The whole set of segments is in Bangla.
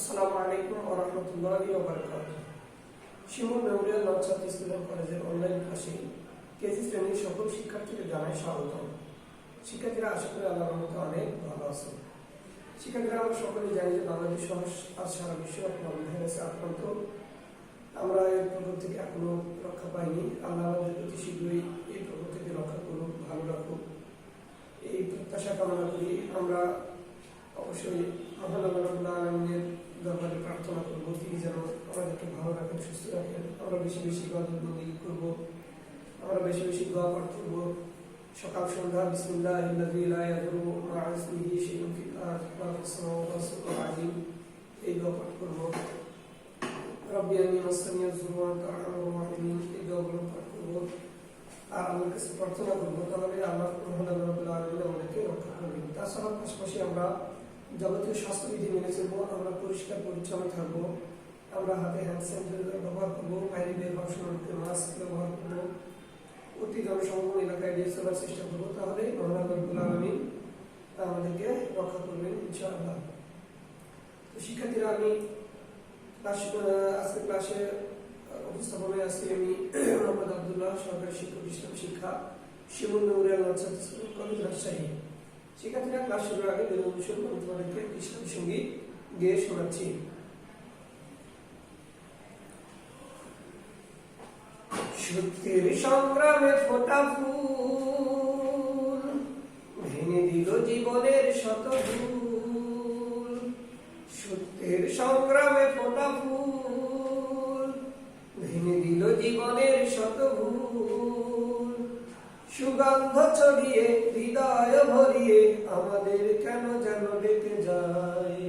আসসালামু আলাইকুম ওয়া রাহমাতুল্লাহি ওয়া বারাকাতুহু। শিমুল মেমোরিয়াল নওশাদ স্টুডেন্ট কলেজের অনলাইন ক্লাসে কেজি শ্রেণীর সকল শিক্ষার্থীদের জানাই স্বাগতম। শিক্ষার্থীরা আশা করি আল্লাহর রহমতে অনেক ভালো আছেন। শিক্ষার্থীরা আমরা সকলেই জানি যে বাংলাদেশ সহ আজ সারা বিশ্ব ভাইরাসে আক্রান্ত। আমরা এই প্রকোপ থেকে এখনো রক্ষা পাইনি। আল্লাহ আমাদের অতি শীঘ্রই এই প্রকোপ থেকে রক্ষা করুক, ভালো রাখুক, এই প্রত্যাশা কামনা করি। আমরা অবশ্যই মহান আল্লাহ রাব্বুল আলামিনের দরবারে প্রার্থনা করব তিনি যেন আমাদেরকে ভালো রাখেন, সুস্থ রাখেন। আমরা বেশি বেশি ইবাদত বন্দেগী করব, আমরা বেশি বেশি দোয়া পাঠ করব। সকাল সন্ধ্যা বিসমিল্লাহিল্লাযী লা ইয়াদুররু মা'a ইসমিহি শাইউন ফিল আরদি ওয়া ফিস সামাওয়াতি ওয়া আযীম, এই দোয়া পাঠ করব। রব্বি আন্নী মাসসানিয়া যুররু ওয়া আনতা আরহামুর রাহিমিন, এই দোয়াগুলো পাঠ করব। আর আল্লাহর কাছে প্রার্থনা করব তাহলে আল্লাহ মহান আল্লাহ রাব্বুল আলামিন আমাদেরকে রক্ষা করবেন। তাছাড়া পাশাপাশি আমরা যাবতীয় স্বাস্থ্যবিধি মেনে চলবো, আমরা পরিষ্কার পরিচ্ছন্ন থাকবো, আমরা হাতে হ্যান্ড স্যানিটাইজার ব্যবহার করবো, বাইরে বের হওয়ার সময় মাস্ক ব্যবহার করবো, অতি জনসংখ্যক এলাকায় এড়িয়ে চলার চেষ্টা করবো। তাহলে মহান আল্লাহ রাব্বুল আলামিন আমাদেরকে রক্ষা করবেন ইনশাআল্লাহ। তো শিক্ষার্থীরা, আমি আজকে ক্লাসে উপস্থাপনায় আছি আমি মোহাম্মদ আব্দুল্লাহ, সরকারি শিক্ষক, ইসলাম শিক্ষা, Shimul memorial Naushad student college, Rajshahi. শিক্ষার্থীরা, ক্লাস শুরুর আগে তোমাদেরকে ইসলামী সঙ্গীত গেয়ে শোনাচ্ছি। সত্যের সংগ্রামে ফোটা ফুল ভেঙে দিল জীবনের শত ভুল। সত্যের সংগ্রামে ফোটা ফুল ভেঙে দিল জীবনের শত ভুল। সুগন্ধ ছড়িয়ে হৃদয় ভরিয়ে আমাদের কেন যেন ডেকে যায়,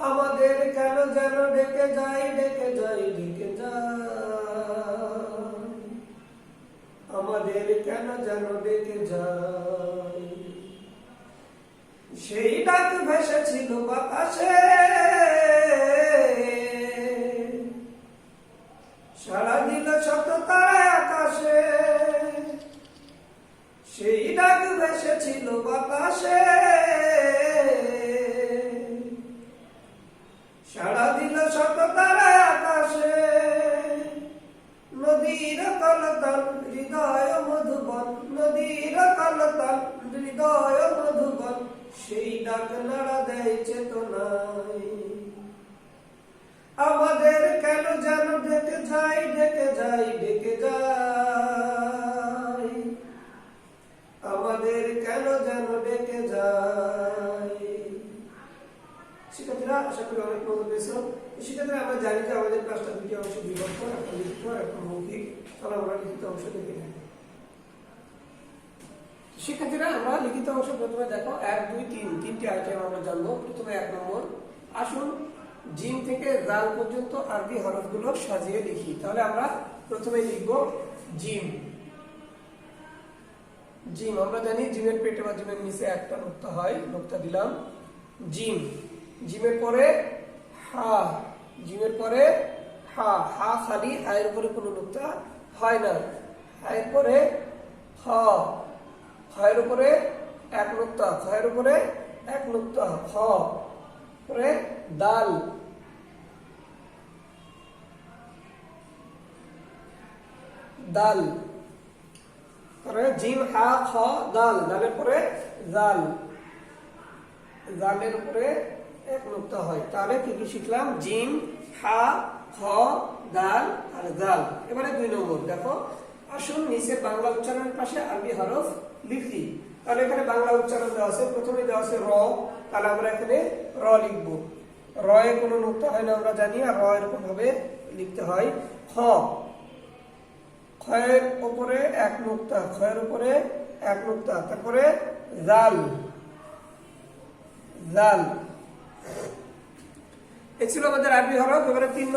আমাদের কেন যেন ডেকে যায়, ডেকে যায়, ডেকে যায়, আমাদের কেন যেন ডেকে যায়। সেই ডাক ভেসেছিল বাতাসে, সাড়া দিল শত তারা আকাশে। সেই ডাক ভেসেছিল বাতাসে, সাড়া দিল শত তারা আকাশে। নদীর কলতান হৃদয় মধুবন, নদীর কলতান হৃদয় মধুবন, সেই ডাক নাড়া দেয় চেতনায়। আমাদের কেন যেন ডেকে যায়, ডেকে যায়, ডেকে যায়, আমাদের কেন যেন ডেকে যায়। শিক্ষার্থীরা, আশা করি অনেক মজা পেয়েছো। শিক্ষার্থীরা, আমরা জানি যে আমাদের ক্লাসটা দুটি অংশ বিভক্ত, একটা লিখিত একটা মৌখিক। তাহলে আমরা লিখিত অংশ দেখে নেব। শিক্ষার্থীরা, আমরা লিখিত অংশ প্রথমে দেখো 1, 2, 3 তিনটি আইটেম আমরা জানবো। প্রথমে 1 নম্বর, আসুন জিম থেকে জাল পর্যন্ত আরবি হরফগুলো সাজিয়ে লিখি। তাহলে আমরা প্রথমে লিখব জিম। জিম আমরা জানি জিমের পেটে বা জিমের নিচে একটা নুক্তা হয়, নুক্তা দিলাম জিম। জিমের পরে হা, জিমের পরে হা, হা খালি, হায়ের উপরে কোনো নুক্তা হয় না। হায়ের পরে খ, খয়ের উপরে এক নুক্তা, খয়ের উপরে এক নুক্তা, খ। পরে দাল, দাল। পরে জিম হা খ দাল, দালের পরে জাল, জালের উপরে এক নুক্তা হয়। তাহলে কি কি শিখলাম? জিম, হা, খ, দাল আর জাল। এবারে 2 নম্বর দেখো, আসুন নিচে বাংলা উচ্চারণের পাশে আরবি হরফ লিখি। তাহলে এখানে বাংলা উচ্চারণ দেওয়া আছে, প্রথমে দেওয়া আছে র, তাহলে আমরা এখানে র লিখব। র এ কোনো নুক্তা হয় না আমরা জানি, আর র এরকম ভাবে লিখতে হয়। খ, খয়ের উপরে এক নুক্তা, খয়ের উপরে এক নুক্তা। তারপরে জাল, জাল। এ ছিল আমাদের আরবি হরফ। এবারে 3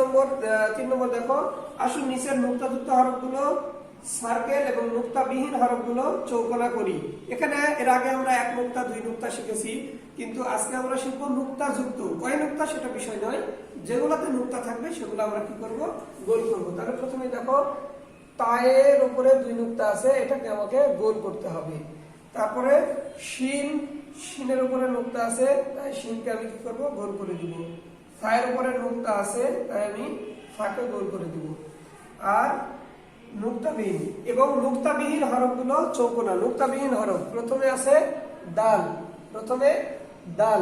নম্বর দেখো, আসুন নিচের নুক্তাযুক্ত হরফগুলো সার্কেল এবং নুক্তাবিহীন হরফগুলো চৌকোনা করি। এখানে এর আগে আমরা 1 নুক্তা 2 নুক্তা শিখেছি, কিন্তু আজকে আমরা শিখবো নুক্তাযুক্ত। কয় নুক্তা সেটা বিষয় নয়, যেগুলোতে নুক্তা থাকবে সেগুলো আমরা কি করব? গোল করব। তাহলে প্রথমে দেখো, তায়ের উপরে 2 নুক্তা আছে, এটাকে আমাকে গোল করতে হবে। তারপরে শিন শিনের উপরে নুক্তা আছে তাই শিনকে আমি কি করব গোল করে দিব। ফায়ের উপরে নুক্তা আছে তাই আমি ফাকে গোল করে দিব। আর নুক্তাবিহীন এবং নুক্তাবিহীন হরফগুলো চৌকোনা। নুক্তাবিহীন হরফ প্রথমে আছে দাল, প্রথমে দাল,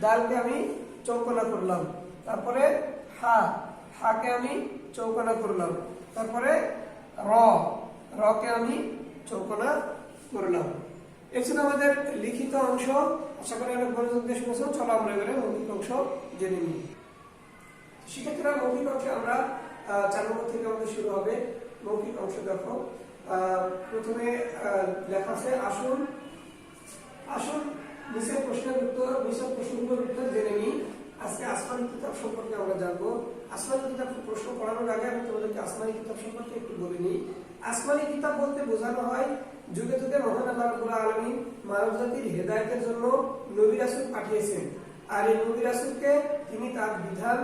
দালকে আমি চৌকোনা করলাম। তারপরে হা, হাকে আমি চৌকোনা করলাম। তারপরে র, রকে আমি চৌকোনা করলাম। এই ছিল আমাদের লিখিত অংশ। আশা করি অনেক মনোযোগ দিয়ে শুনেছো। চলো আমরা এবারে মৌখিক অংশ জেনে নিই। শিক্ষার্থীরা, মৌখিক অংশে আমরা 4 নম্বর থেকে আমাদের শুরু হবে। মৌখিক অংশ দেখো, প্রথমে লেখা আছে আসুন। আসুন নিচের প্রশ্নের উত্তর, নিচের প্রশ্নগুলোর উত্তর জেনে নিই। আজকে আসমানি কিতাব সম্পর্কে আমরা জানবো। আসমানি কিতাব প্রশ্ন পড়ানোর আগে আমি তোমাদেরকে আসমানি কিতাব সম্পর্কে একটু বলে নিই। আসমানি কিতাব বলতে বোঝানো হয় যুগে যুগে মহান আল্লাহ রাব্বুল আলামিন মানব জাতির হেদায়েতের জন্য নবী রাসূল পাঠিয়েছেন। আর এই নবী রাসূলকে তিনি তার বিধান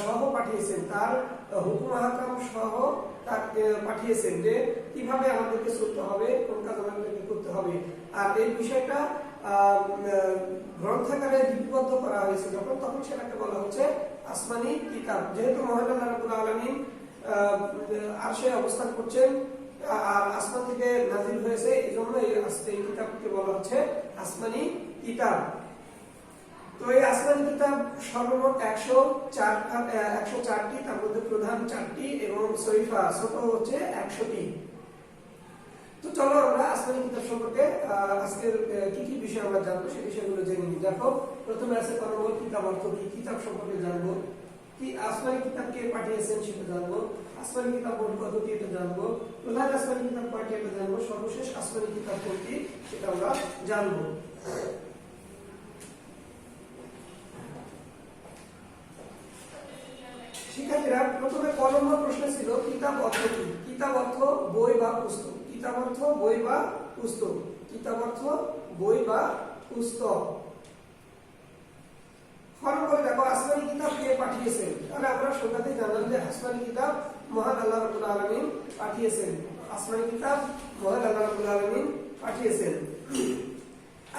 সহ পাঠিয়েছেন, তার হুকুম আহকাম সহ তাকে পাঠিয়েছেন যে কিভাবে আমাদেরকে চলতে হবে, কোন কাজ আমাদেরকে করতে হবে। আর এই বিষয়টা গ্রন্থাকারে লিপিবদ্ধ করা হয়েছে তখন সেটাকে বলা হচ্ছে আসমানি কিতাব। যেহেতু মহান আল্লাহ রাব্বুল আলামিন আরশে অবস্থান করছেন আর আসমান থেকে নাজিল হয়েছে, এজন্য এই কিতাবকে বলা হচ্ছে আসমানি কিতাব। তো এই আসমানি কিতাব সর্বমোট 104টি, তার মধ্যে প্রধান 4টি এবং সহিফা ছোট হচ্ছে 100টি। তো চলো আমরা আসমানি কিতাব সম্পর্কে আজকের কি কি বিষয় আমরা জানবো সেই বিষয়গুলো জেনে নিই। দেখো, প্রথমে আছে কলমল কিতাব অর্থ কি, কিতাব সম্পর্কে জানবো। কি আসমানি কিতাব কে পাঠিয়েছেন সেটা জানবো। আসমানি কিতাব কোন পদ্ধতি এটা জানবো। প্রধান আসমানি কিতাব কয়টি এটা জানবো। সর্বশেষ আসমানি কিতাব কোনটি সেটা আমরা জানবো। শিক্ষার্থীরা, প্রথমে ক নম্বর প্রশ্ন ছিল কিতাব অর্থ কি। কিতাব অর্থ বই বা পুস্তক। কিতাব অর্থ বই বা পুস্তক। কিতাব অর্থ বই বা পুস্তক। ফলো করে দেখো, আসমানি কিতাব কে পাঠিয়েছেন। তাহলে আমরা শুরুতেই জানলাম যে আসমানি কিতাব মহান আল্লাহ রাব্বুল আলামিন পাঠিয়েছেন। আসমানি কিতাব মহান আল্লাহ রাব্বুল আলামিন পাঠিয়েছেন।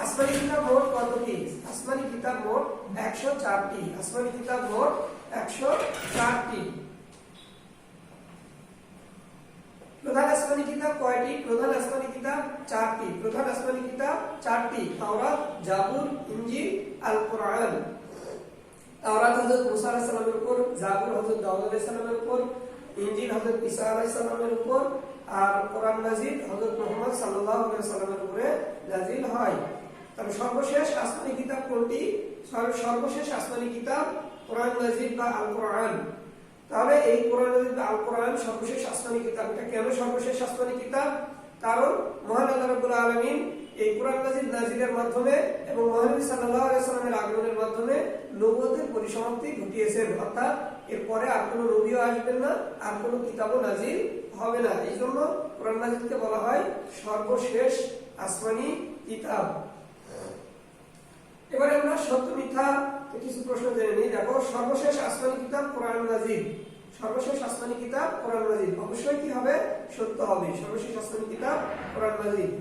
আসমানি কিতাব মোট কতটি? আসমানি কিতাব মোট 104টি। আসমানি কিতাব মোট 104টি। প্রধান আসমানি কিতাব কয়টি? প্রধান আসমানি কিতাব 4টি। প্রধান আসমানি কিতাব 4টি। তাওরাত, জাবুর, ইনজিল, আল কোরআন। তাওরাত হযরত মুসা আলাইহিস সালামের উপর, জাবুর হযরত দাউদ আলাইহিস সালামের উপর, ইনজিল হযরত ঈসা আলাইহিস সালামের উপর, আর কোরআন মাজিদ হযরত মুহাম্মদ সাল্লাল্লাহু আলাইহি সাল্লামের উপরে নাযিল হয়। তবে সর্বশেষ আসমানি কিতাব কোনটি? সর্বশেষ আসমানি কিতাব কোরআন মাজিদ বা আল কোরআন। তাহলে এই কোরআন মাজিদ বা আল কোরআন সর্বশেষ আসমানি কিতাব। এটা কেন সর্বশেষ আসমানি কিতাব? কারণ মহান আল্লাহ রাব্বুল আলামিন এই কোরআন মাজিদ নাযিলের মাধ্যমে এবং মহানবী সাল্লাল্লাহু আলাইহি সাল্লামের আগমনের মাধ্যমে নবুয়তের পরিসমাপ্তি ঘটিয়েছেন। অর্থাৎ এরপরে আর কোনো নবীও আসবেন না, আর কোনো কিতাবও নাযিল হবে না। এই জন্য কোরআন মাজিদকে বলা হয় সর্বশেষ আসমানি কিতাব। এবারে আমরা সত্য মিথ্যা কিছু প্রশ্ন জেনে নিই। দেখো, সর্বশেষ আসমানি কিতাব কোরআন মাজিদ। সর্বশেষ আসমানি কিতাব কোরআন মাজিদ অবশ্যই কি হবে? সত্য হবে। সর্বশেষ আসমানি কিতাব কোরআন মাজিদ।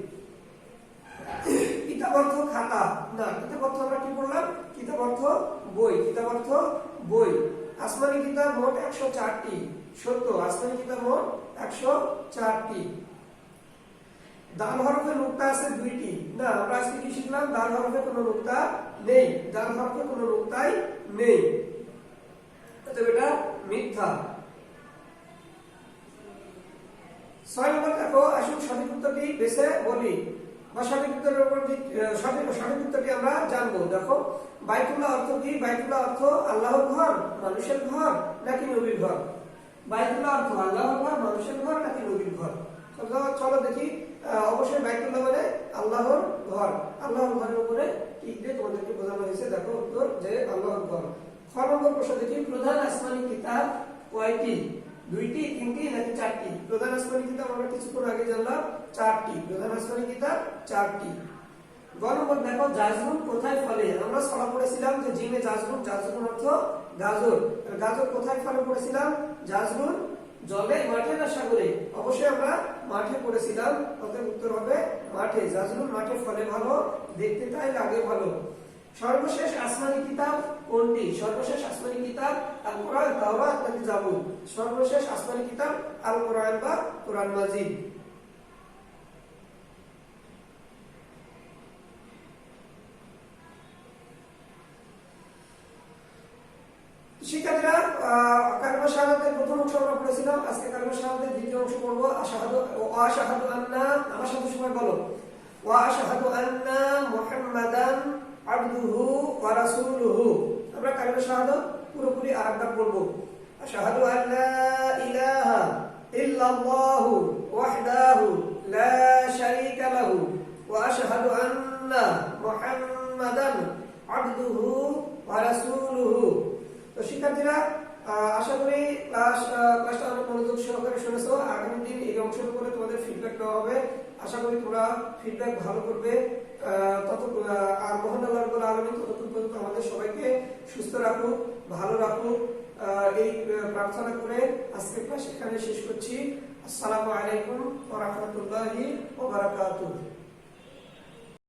কিতাব অর্থ খাতা না, কিতাব অর্থ আমরা কি পড়লাম? কিতাব অর্থ বই। কিতাব অর্থ বই। আসমানি কিতাব মোট 104টি। সত্য, আসমানি কিতাব মোট 104টি। দাল হরফে নুক্তা আছে 2টি। না, আমরা আজকে কি শিখলাম? দাল হরফে কোনো নুক্তা নেই। দাল হরফে কোনো নুক্তাই নেই, অতএব এটা মিথ্যা। 6 নম্বর দেখো, আসুন সঠিক উত্তরটি বেছে বলি বা সঠিক উত্তরের উপর সঠিক উত্তরটি আমরা জানবো। দেখো, বাইতুল্লাহ অর্থ কি? বাইতুল্লাহ অর্থ আল্লাহর ঘর, মানুষের ঘর নাকি নবীর ঘর? বাইতুল্লাহ অর্থ আল্লাহর ঘর, মানুষের ঘর নাকি নবীর ঘর? চলো দেখি। অবশ্যই বাইতুল্লাহ মানে আল্লাহর ঘর। আল্লাহর ঘরের উপরে টিক দিয়ে তোমাদেরকে বোঝানো হয়েছে। দেখো উত্তর যে আল্লাহর ঘর। 6 নম্বর প্রশ্ন দেখি, প্রধান আসমানি কিতাব কয়টি? 2টি, 3টি নাকি 4টি? প্রধান আসমানি কিতাব আমরা কিছুক্ষণ আগে জানলাম 4টি। প্রধান আসমানি কিতাব 4টি। 9 নম্বর দেখো, জাজরুন কোথায় ফলে? আমরা ছড়া পড়েছিলাম যে জিমে জাজরুন, জাজরুন অর্থ গাজর। গাজর কোথায় ফলে পড়েছিলাম? জাজরুন জলে, মাঠে না সাগরে? অবশ্যই আমরা মাঠে পড়েছিলাম, অতএব উত্তর হবে মাঠে। জাজলুন মাঠে ফলে ভালো, দেখতে তাই লাগে ভালো। সর্বশেষ আসমানি কিতাব কোনটি? সর্বশেষ আসমানি কিতাব আল কোরআন, তাওরাত নাকি জাবুর? সর্বশেষ আসমানি কিতাব আল কোরআন বা কোরআন মাজিদ। শিক্ষার্থীরা, কালিমা শাহাদাতের প্রথম অংশ আমরা পড়েছিলাম, আজকে কালিমা শাহাদাতের দ্বিতীয় অংশ পড়বো। আশহাদু ওয়া আশহাদু আন্না, আমার সাথে সবাই বলো, ওয়া আশহাদু আন্না মুহাম্মাদান আবদুহু ওয়া রাসূলুহু। আমরা কালিমা শাহাদাত পুরোপুরি আরেকবার পড়বো। আশহাদু আল্লা ইলাহা ইল্লাল্লাহু ওয়াহদাহু লা শারীকা লাহু ওয়া আশহাদু আন্না মুহাম্মাদান আবদুহু ওয়া রাসূলুহু। তো শিক্ষার্থীরা, আশা করি ক্লাসটা অনেক মনোযোগ সহকারে শুনেছো। আগামী দিন এই অংশের উপরে তোমাদের ফিডব্যাক দেওয়া হবে। আশা করি তোমরা ফিডব্যাক ভালো করবে। আর মহান আল্লাহ রাব্বুল আলামিন ততক্ষণ পর্যন্ত আমাদের সবাইকে সুস্থ রাখুক, ভালো রাখুক, এই প্রার্থনা করে আজকের ক্লাস এখানে শেষ করছি। আসসালামু আলাইকুম ওয়া রাহমাতুল্লাহি ওয়া বারাকাতুহু।